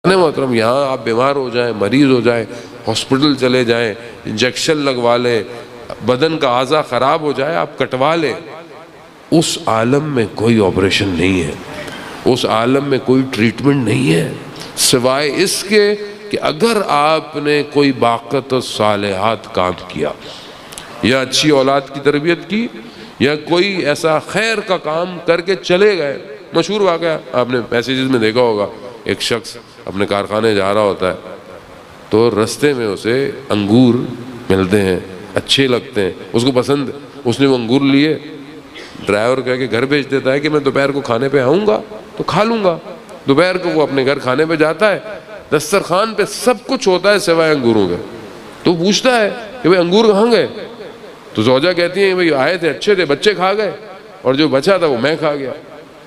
محترم یہاں آپ بیمار ہو جائیں، مریض ہو جائیں، ہاسپٹل چلے جائیں، انجیکشن لگوا لیں، بدن کا اعضا خراب ہو جائے آپ کٹوا لیں، اس عالم میں کوئی آپریشن نہیں ہے، اس عالم میں کوئی ٹریٹمنٹ نہیں ہے سوائے اس کے کہ اگر آپ نے کوئی باقت و صالحات کام کیا یا اچھی اولاد کی تربیت کی یا کوئی ایسا خیر کا کام کر کے چلے گئے۔ مشہور واقعہ آپ نے میسیجز میں دیکھا ہوگا، ایک شخص اپنے کارخانے جا رہا ہوتا ہے تو رستے میں اسے انگور ملتے ہیں، اچھے لگتے ہیں، اس کو پسند، اس نے وہ انگور لیے، ڈرائیور کہہ کے گھر بھیج دیتا ہے کہ میں دوپہر کو کھانے پہ آؤں گا تو کھا لوں گا۔ دوپہر کو وہ اپنے گھر کھانے پہ جاتا ہے، دسترخوان پہ سب کچھ ہوتا ہے سوائے انگوروں کے، تو پوچھتا ہے کہ بھئی انگور کہاں گئے؟ تو زوجہ کہتی ہیں بھئی آئے تھے، اچھے تھے، بچے کھا گئے اور جو بچا تھا وہ میں کھا گیا۔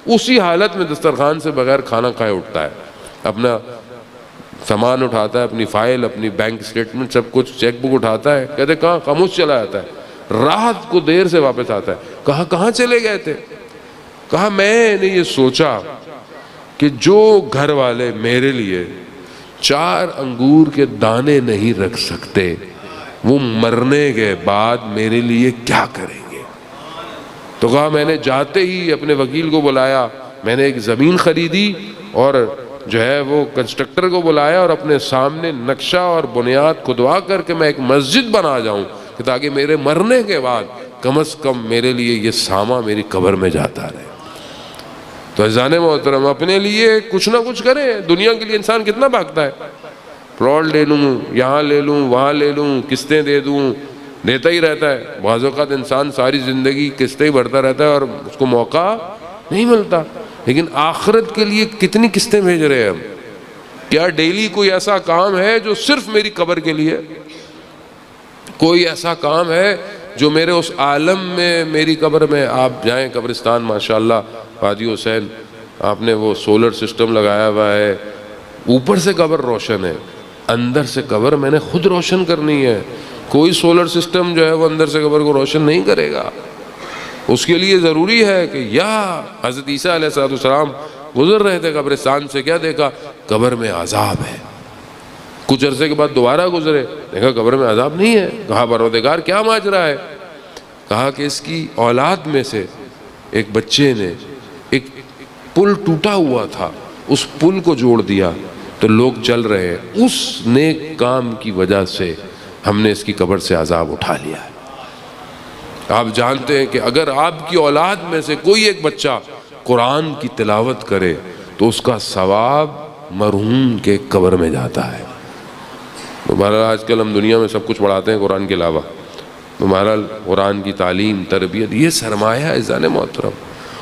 اسی حالت میں دسترخوان سے بغیر کھانا کھائے اٹھتا ہے، اپنا سامان اٹھاتا ہے، اپنی فائل، اپنی بینک سٹیٹمنٹ، سب کچھ، چیک بک اٹھاتا ہے، کہتے کہاں؟ خاموش چلا جاتا ہے، رات کو دیر سے واپس آتا ہے، کہاں چلے گئے تھے؟ کہا میں نے یہ سوچا کہ جو گھر والے میرے لیے 4 انگور کے دانے نہیں رکھ سکتے وہ مرنے کے بعد میرے لیے کیا کریں گے؟ تو کہا میں نے جاتے ہی اپنے وکیل کو بلایا، میں نے ایک زمین خریدی اور جو ہے وہ کنسٹرکٹر کو بلایا اور اپنے سامنے نقشہ اور بنیاد کھدوا کر کے میں ایک مسجد بنا جاؤں کہ تاکہ میرے مرنے کے بعد کم از کم میرے لیے یہ ساما میری قبر میں جاتا رہے۔ تو عزیزان محترم اپنے لیے کچھ نہ کچھ کریں۔ دنیا کے لیے انسان کتنا بھاگتا ہے، پلاٹ لے لوں، یہاں لے لوں، وہاں لے لوں، قسطیں دے دوں، دیتا ہی رہتا ہے۔ بعض اوقات انسان ساری زندگی قسطیں ہی بھرتا رہتا ہے اور اس کو موقع نہیں ملتا۔ لیکن آخرت کے لیے کتنی قسطیں بھیج رہے ہیں ہم؟ کیا ڈیلی کوئی ایسا کام ہے جو صرف میری قبر کے لیے؟ کوئی ایسا کام ہے جو میرے اس عالم میں میری قبر میں؟ آپ جائیں قبرستان، ماشاءاللہ وادی حسین آپ نے وہ سولر سسٹم لگایا ہوا ہے، اوپر سے قبر روشن ہے، اندر سے قبر میں نے خود روشن کرنی ہے۔ کوئی سولر سسٹم جو ہے وہ اندر سے قبر کو روشن نہیں کرے گا۔ اس کے لیے ضروری ہے کہ یا حضرت عیسیٰ علیہ السلام گزر رہے تھے قبرستان سے، کیا دیکھا؟ قبر میں عذاب ہے۔ کچھ عرصے کے بعد دوبارہ گزرے، دیکھا قبر میں عذاب نہیں ہے۔ کہا پروردگار کیا ماجرا ہے؟ کہا کہ اس کی اولاد میں سے ایک بچے نے ایک پل ٹوٹا ہوا تھا، اس پل کو جوڑ دیا تو لوگ چل رہے ہیں، اس نیک کام کی وجہ سے ہم نے اس کی قبر سے عذاب اٹھا لیا ہے۔ آپ جانتے ہیں کہ اگر آپ کی اولاد میں سے کوئی ایک بچہ قرآن کی تلاوت کرے تو اس کا ثواب مرحوم کے قبر میں جاتا ہے۔ بہرحال آج کل ہم دنیا میں سب کچھ پڑھاتے ہیں قرآن کے علاوہ، بہرحال قرآن کی تعلیم، تربیت، یہ سرمایہ ہے عزیزان محترم۔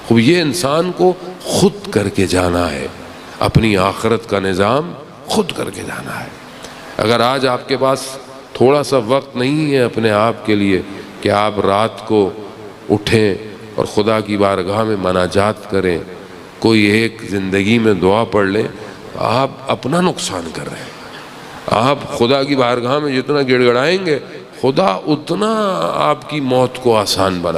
خوب یہ انسان کو خود کر کے جانا ہے، اپنی آخرت کا نظام خود کر کے جانا ہے۔ اگر آج آپ کے پاس تھوڑا سا وقت نہیں ہے اپنے آپ کے لیے کہ آپ رات کو اٹھیں اور خدا کی بارگاہ میں مناجات کریں، کوئی ایک زندگی میں دعا پڑھ لیں، آپ اپنا نقصان کر رہے ہیں۔ آپ خدا کی بارگاہ میں جتنا گڑ گڑائیں گے خدا اتنا آپ کی موت کو آسان بنائے۔